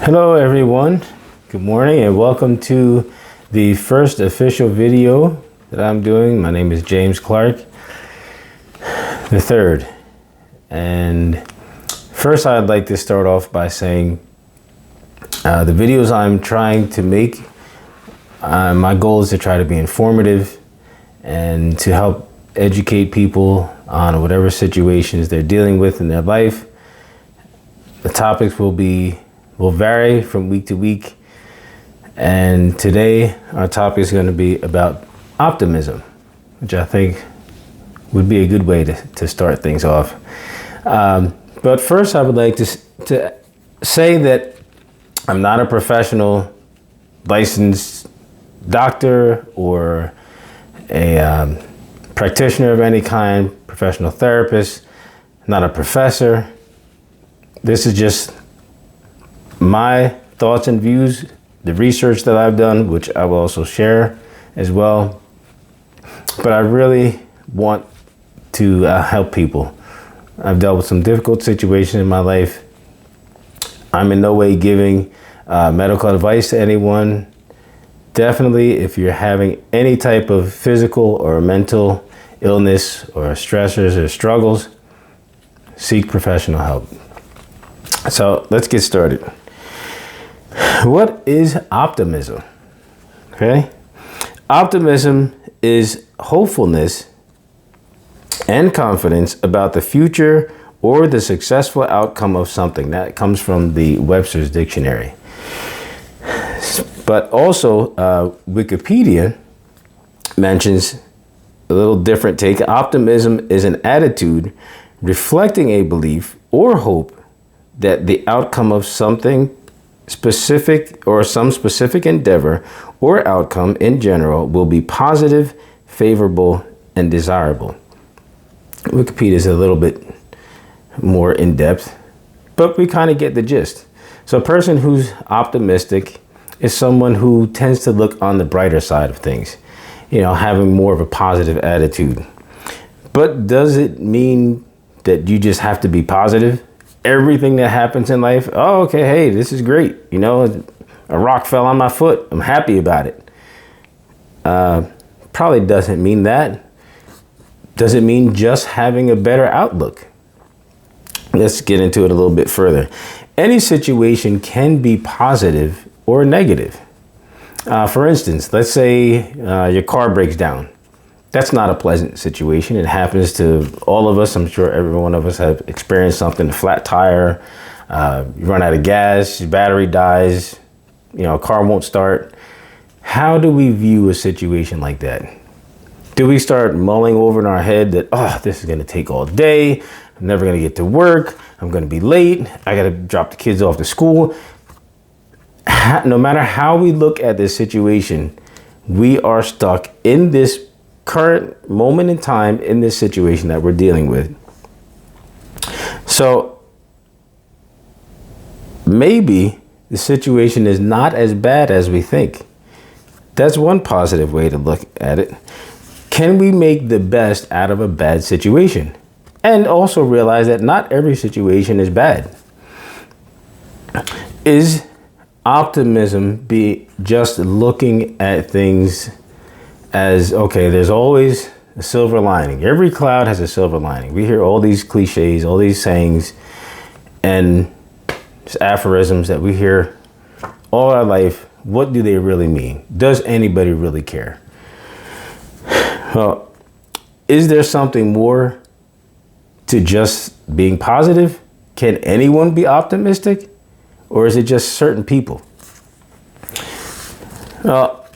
Hello everyone, good morning and welcome to the first official video that I'm doing. My name is James Clark the third, and first I'd like to start off by saying the videos I'm trying to make, my goal is to try to be informative and to help educate people on whatever situations they're dealing with in their life. The topics will vary from week to week, and today our topic is going to be about optimism, which I think would be a good way to start things off. But first I would like to say that I'm not a professional licensed doctor or a practitioner of any kind, professional therapist, not a professor. This is just my thoughts and views, the research that I've done, which I will also share as well. But I really want to help people. I've dealt with some difficult situations in my life. I'm in no way giving medical advice to anyone. Definitely, if you're having any type of physical or mental illness or stressors or struggles, seek professional help. So let's get started. What is optimism? Okay. Optimism is hopefulness and confidence about the future or the successful outcome of something. That comes from the Webster's Dictionary. But also Wikipedia mentions a little different take. Optimism is an attitude reflecting a belief or hope that the outcome of something specific or some specific endeavor or outcome in general will be positive, favorable, and desirable. Wikipedia is a little bit more in depth, but we kind of get the gist. So a person who's optimistic is someone who tends to look on the brighter side of things, having more of a positive attitude. But does it mean that you just have to be positive? Everything that happens in life, oh, okay, hey, this is great. A rock fell on my foot. I'm happy about it. Probably doesn't mean that. Does it mean just having a better outlook? Let's get into it a little bit further. Any situation can be positive or negative. For instance, let's say your car breaks down. That's not a pleasant situation. It happens to all of us. I'm sure every one of us have experienced something, a flat tire, you run out of gas, your battery dies, a car won't start. How do we view a situation like that? Do we start mulling over in our head that, oh, this is going to take all day. I'm never going to get to work. I'm going to be late. I got to drop the kids off to school. No matter how we look at this situation, we are stuck in this current moment in time in this situation that we're dealing with. So maybe the situation is not as bad as we think. That's one positive way to look at it. Can we make the best out of a bad situation? And also realize that not every situation is bad. Is optimism be just looking at things as, okay, there's always a silver lining. Every cloud has a silver lining. We hear all these cliches, all these sayings, and aphorisms that we hear all our life. What do they really mean? Does anybody really care? Well, is there something more to just being positive? Can anyone be optimistic? Or is it just certain people? Well,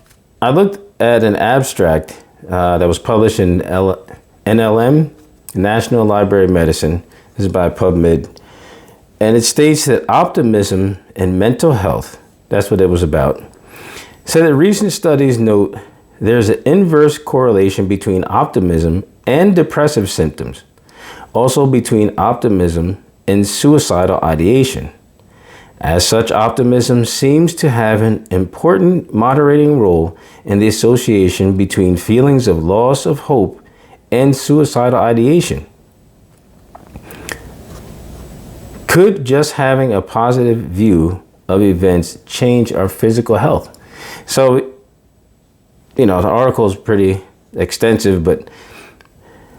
I looked at an abstract that was published in NLM, National Library of Medicine. This is by PubMed. And it states that optimism and mental health, that's what it was about, said that recent studies note there's an inverse correlation between optimism and depressive symptoms. Also between optimism and suicidal ideation. As such, optimism seems to have an important moderating role in the association between feelings of loss of hope and suicidal ideation. Could just having a positive view of events change our physical health. So, the article is pretty extensive, but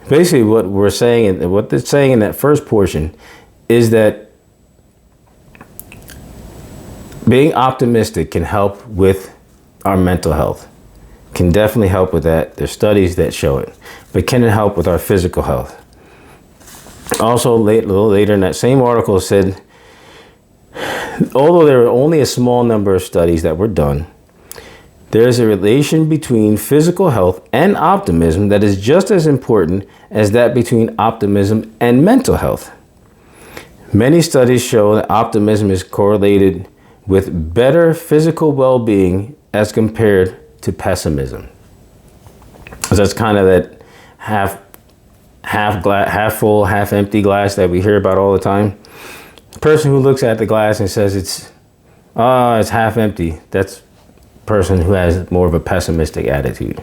basically what we're saying, and what they're saying in that first portion, is that being optimistic can help with our mental health. Can definitely help with that. There's studies that show it. But can it help with our physical health? Also, a little later in that same article said, although there are only a small number of studies that were done, there is a relation between physical health and optimism that is just as important as that between optimism and mental health. Many studies show that optimism is correlated with better physical well-being as compared to pessimism. So that's kind of that half full, half empty glass that we hear about all the time. The person who looks at the glass and says it's half empty, that's a person who has more of a pessimistic attitude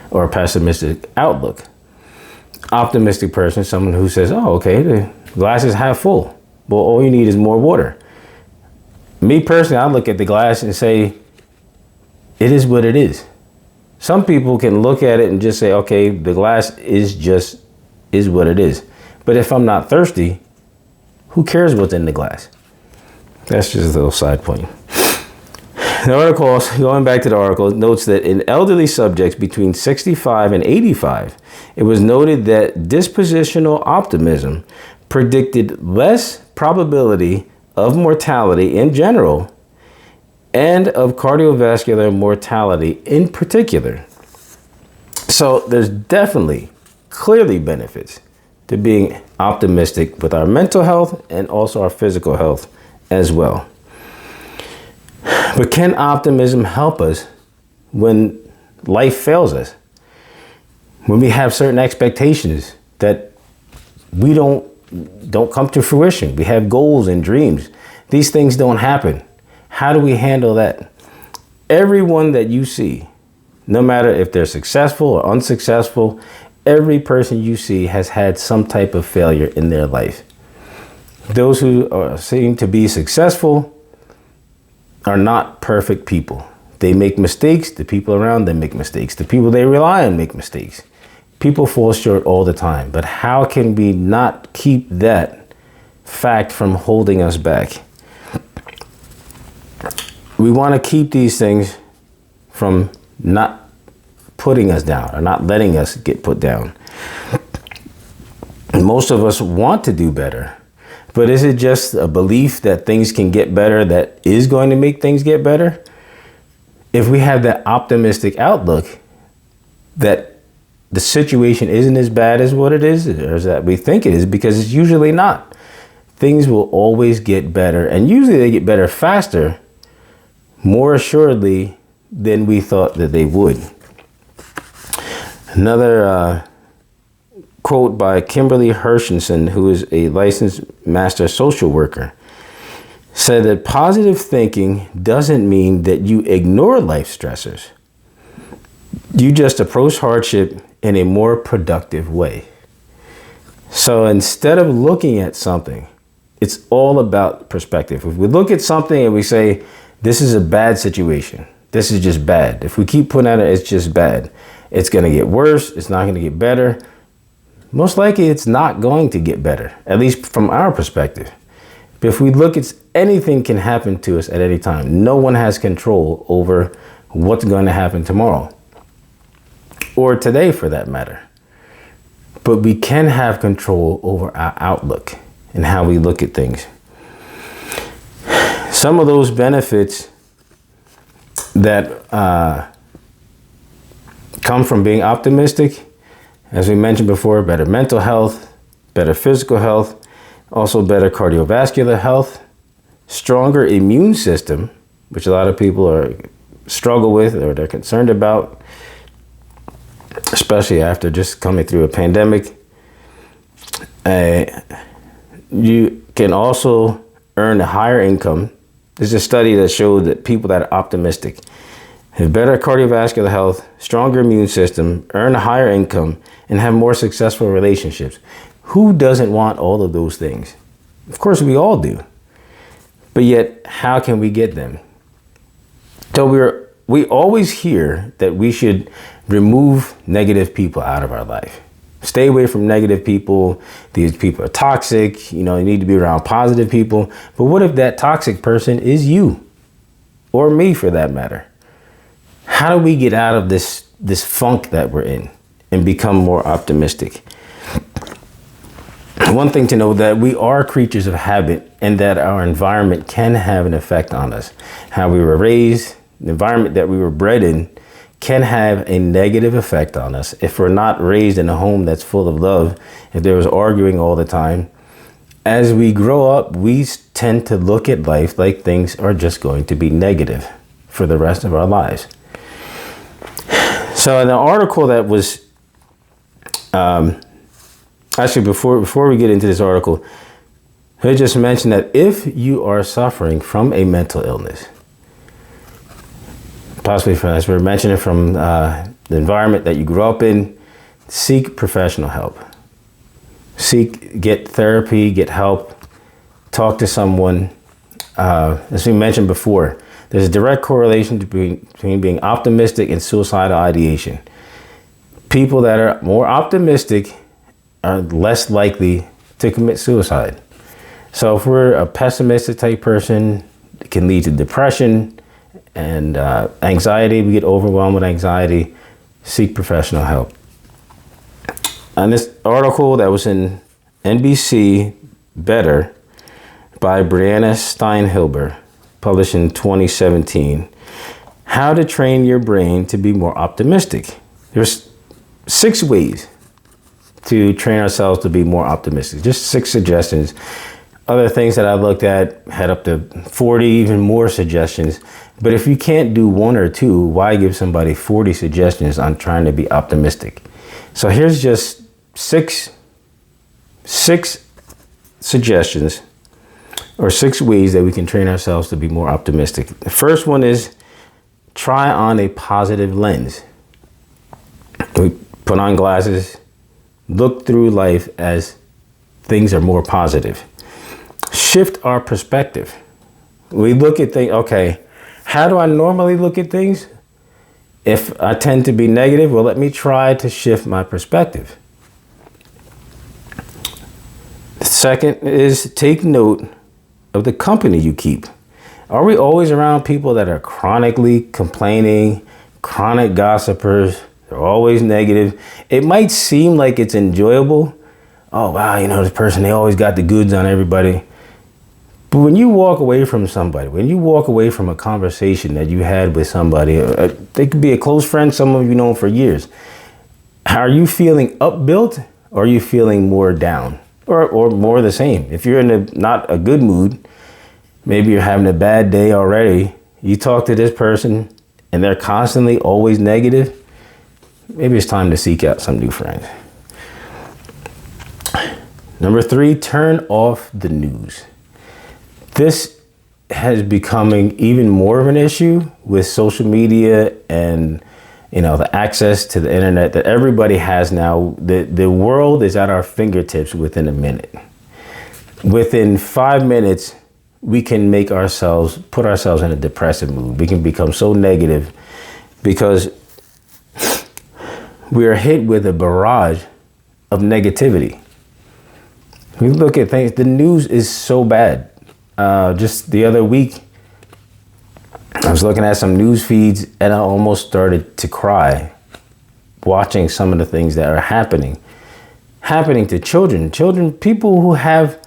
or a pessimistic outlook. Optimistic person, someone who says, okay, the glass is half full. Well, all you need is more water. Me personally, I look at the glass and say, it is what it is. Some people can look at it and just say, okay, the glass is what it is. But if I'm not thirsty, who cares what's in the glass? That's just a little side point. The article, going back to the article, notes that in elderly subjects between 65 and 85, it was noted that dispositional optimism predicted less probability of mortality in general and of cardiovascular mortality in particular. So there's definitely, clearly benefits to being optimistic with our mental health and also our physical health as well. But can optimism help us when life fails us? When we have certain expectations that we don't come to fruition. We have goals and dreams. These things don't happen. How do we handle that? Everyone that you see, no matter if they're successful or unsuccessful, every person you see has had some type of failure in their life. Those who seem to be successful are not perfect people. They make mistakes. The people around them make mistakes. The people they rely on make mistakes. People fall short all the time. But how can we not keep that fact from holding us back? We want to keep these things from not putting us down or not letting us get put down. And most of us want to do better. But is it just a belief that things can get better that is going to make things get better? If we have that optimistic outlook that the situation isn't as bad as what it is, or that we think it is, because it's usually not. Things will always get better, and usually they get better faster, more assuredly than we thought that they would. Another quote by Kimberly Hershenson, who is a licensed master social worker, said that positive thinking doesn't mean that you ignore life stressors. You just approach hardship in a more productive way. So instead of looking at something, it's all about perspective. If we look at something and we say, this is a bad situation, this is just bad. If we keep putting at it, it's just bad. It's going to get worse. It's not going to get better. Most likely it's not going to get better, at least from our perspective. But if we look at anything can happen to us at any time. No one has control over what's going to happen tomorrow or today for that matter. But we can have control over our outlook and how we look at things. Some of those benefits that come from being optimistic, as we mentioned before, better mental health, better physical health, also better cardiovascular health, stronger immune system, which a lot of people struggle with or they're concerned about, especially after just coming through a pandemic. You can also earn a higher income. There's a study that showed that people that are optimistic have better cardiovascular health, stronger immune system, earn a higher income, and have more successful relationships. Who doesn't want all of those things? Of course, we all do. But yet, how can we get them? So we always hear that we should remove negative people out of our life. Stay away from negative people. These people are toxic. You need to be around positive people. But what if that toxic person is you? Or me, for that matter? How do we get out of this funk that we're in and become more optimistic? One thing to know, that we are creatures of habit, and that our environment can have an effect on us. How we were raised, the environment that we were bred in, can have a negative effect on us. If we're not raised in a home that's full of love, if there was arguing all the time, as we grow up, we tend to look at life like things are just going to be negative for the rest of our lives. So in the article that was, actually before we get into this article, I just mentioned that if you are suffering from a mental illness, possibly as we're mentioning from the environment that you grew up in, seek professional help. Get therapy, get help, talk to someone. As we mentioned before, there's a direct correlation between being optimistic and suicidal ideation. People that are more optimistic are less likely to commit suicide. So if we're a pessimistic type person, it can lead to depression and anxiety. We get overwhelmed with anxiety. Seek professional help. And this article that was in NBC Better by Brianna Steinhilber, published in 2017, How to Train Your Brain to Be More Optimistic. There's 6 ways to train ourselves to be more optimistic. Just 6 suggestions. Other things that I looked at had up to 40, even more suggestions. But if you can't do 1 or 2, why give somebody 40 suggestions on trying to be optimistic? So here's just 6 suggestions, or 6 ways that we can train ourselves to be more optimistic. The first one is try on a positive lens. We put on glasses, look through life as things are more positive. Shift our perspective. We look at things, okay, how do I normally look at things? If I tend to be negative, well, let me try to shift my perspective. The second is take note of the company you keep. Are we always around people that are chronically complaining, chronic gossipers? They're always negative. It might seem like it's enjoyable. Oh, wow, this person, they always got the goods on everybody. But when you walk away from somebody, when you walk away from a conversation that you had with somebody, they could be a close friend, some of you know for years. Are you feeling upbuilt, or are you feeling more down, or more the same? If you're in not a good mood, maybe you're having a bad day already, you talk to this person and they're constantly always negative, maybe it's time to seek out some new friends. Number 3, turn off the news. This has becoming even more of an issue with social media and the access to the internet that everybody has now. The world is at our fingertips within a minute. Within 5 minutes, we can put ourselves in a depressive mood. We can become so negative because we are hit with a barrage of negativity. We look at things, the news is so bad. Just the other week, I was looking at some news feeds and I almost started to cry watching some of the things that are happening to children, people who have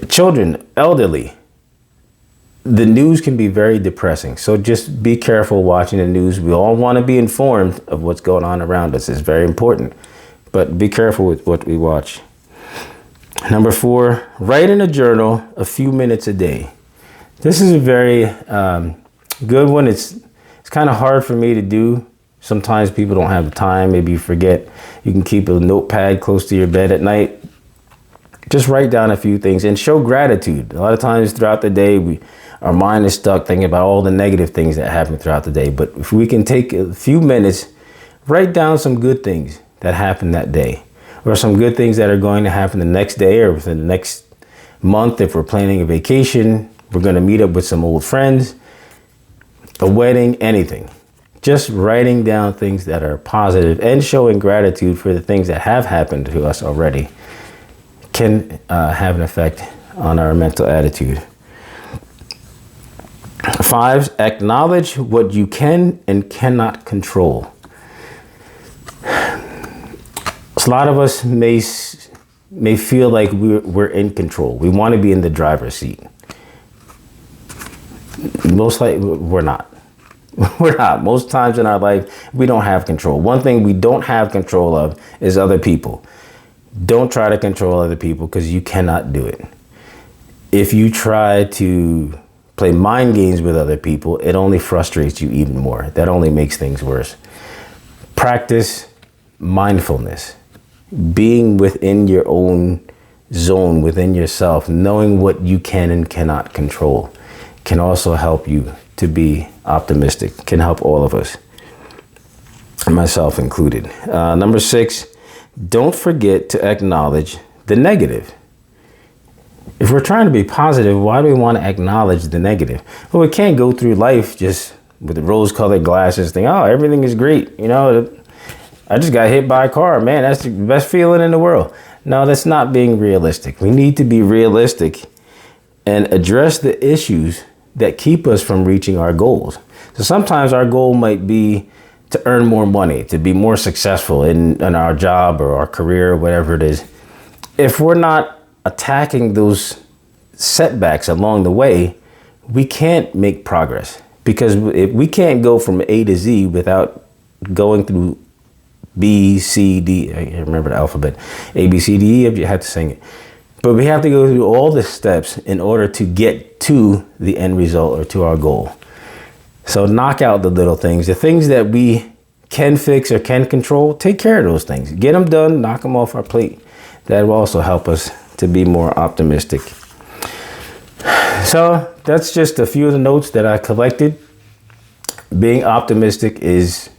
children, elderly. The news can be very depressing. So just be careful watching the news. We all want to be informed of what's going on around us. It's very important, but be careful with what we watch. Number 4, write in a journal a few minutes a day. This is a very good one. It's kind of hard for me to do. Sometimes people don't have the time. Maybe you forget. You can keep a notepad close to your bed at night. Just write down a few things and show gratitude. A lot of times throughout the day, our mind is stuck thinking about all the negative things that happen throughout the day. But if we can take a few minutes, write down some good things that happened that day, or some good things that are going to happen the next day or within the next month, if we're planning a vacation, we're going to meet up with some old friends, a wedding, anything. Just writing down things that are positive and showing gratitude for the things that have happened to us already can have an effect on our mental attitude. 5, acknowledge what you can and cannot control. A lot of us may feel like we're in control. We want to be in the driver's seat. Most likely, we're not. We're not. Most times in our life, we don't have control. One thing we don't have control of is other people. Don't try to control other people because you cannot do it. If you try to play mind games with other people, it only frustrates you even more. That only makes things worse. Practice mindfulness. Being within your own zone, within yourself, knowing what you can and cannot control can also help you to be optimistic, can help all of us, myself included. Number 6, don't forget to acknowledge the negative. If we're trying to be positive, why do we want to acknowledge the negative? Well, we can't go through life just with the rose-colored glasses thinking, oh, everything is great. You know, I just got hit by a car. Man, that's the best feeling in the world. No, that's not being realistic. We need to be realistic and address the issues that keep us from reaching our goals. So sometimes our goal might be to earn more money, to be more successful in our job or our career, or whatever it is. If we're not attacking those setbacks along the way, we can't make progress, because we can't go from A to Z without going through B, C, D. I remember the alphabet. A, B, C, D, E. You have to sing it. But we have to go through all the steps in order to get to the end result or to our goal. So knock out the little things. The things that we can fix or can control, take care of those things. Get them done, knock them off our plate. That will also help us to be more optimistic. So that's just a few of the notes that I collected. Being optimistic is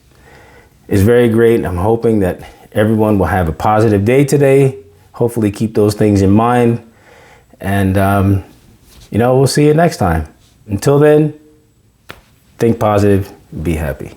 very great. I'm hoping that everyone will have a positive day today. Hopefully keep those things in mind. And, we'll see you next time. Until then, think positive, be happy.